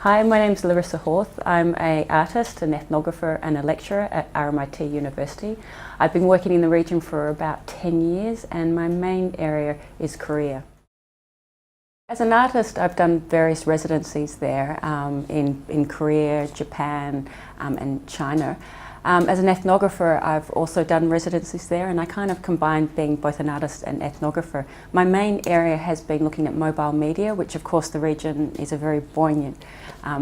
Hi, my name's Larissa Horth. I'm an artist, an ethnographer and a lecturer at RMIT University. I've been working in the region for about 10 years and my main area is Korea. As an artist, I've done various residencies there in Korea, Japan and China. As an ethnographer, I've also done residencies there, and I kind of combined being both an artist and ethnographer. My main area has been looking at mobile media, which of course the region is a very buoyant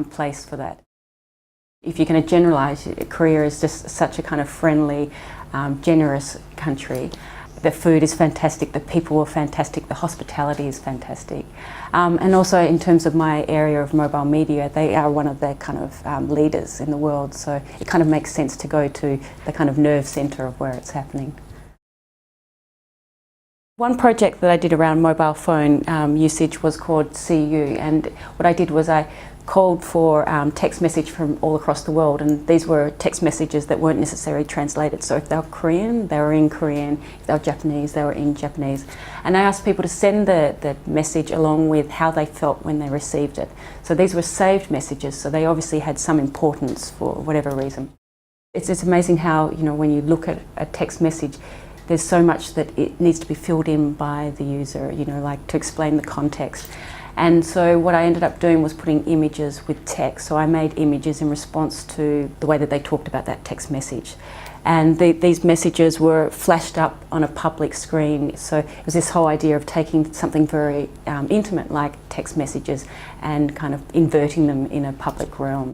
place for that. If you're going to generalise, Korea is just such a kind of friendly, generous country. The food is fantastic, the people are fantastic, the hospitality is fantastic. And also in terms of my area of mobile media, they are one of the kind of leaders in the world, so it kind of makes sense to go to the kind of nerve centre of where it's happening. One project that I did around mobile phone usage was called See You, and what I did was I called for text message from all across the world, and these were text messages that weren't necessarily translated. So if they were Korean, they were in Korean; if they were Japanese, they were in Japanese. And I asked people to send the message along with how they felt when they received it. So these were saved messages, so they obviously had some importance for whatever reason. It's amazing how, you know, when you look at a text message, there's so much that it needs to be filled in by the user, you know, like to explain the context. And so what I ended up doing was putting images with text. So I made images in response to the way that they talked about that text message. And these messages were flashed up on a public screen. So it was this whole idea of taking something very intimate like text messages and kind of inverting them in a public realm.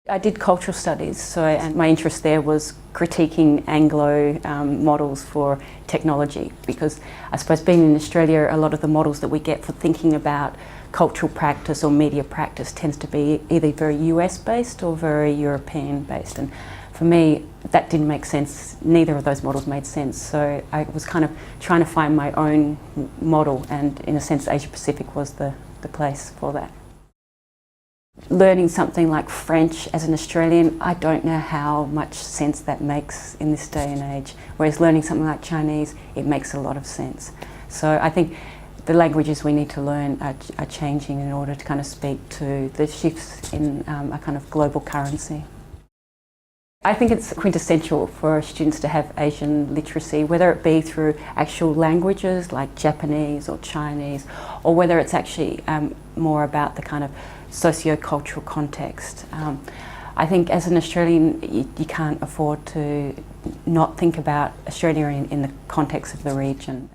I did cultural studies, and my interest there was critiquing Anglo models for technology, because I suppose being in Australia, a lot of the models that we get for thinking about cultural practice or media practice tends to be either very US based or very European based, and for me that didn't make sense. Neither of those models made sense, so I was kind of trying to find my own model, and in a sense Asia Pacific was the place for that. Learning something like French as an Australian, I don't know how much sense that makes in this day and age, whereas learning something like Chinese, it makes a lot of sense. So I think the languages we need to learn are changing in order to kind of speak to the shifts in a kind of global currency. I think it's quintessential for students to have Asian literacy, whether it be through actual languages like Japanese or Chinese, or whether it's actually more about the kind of socio-cultural context. I think as an Australian, you can't afford to not think about Australia in the context of the region.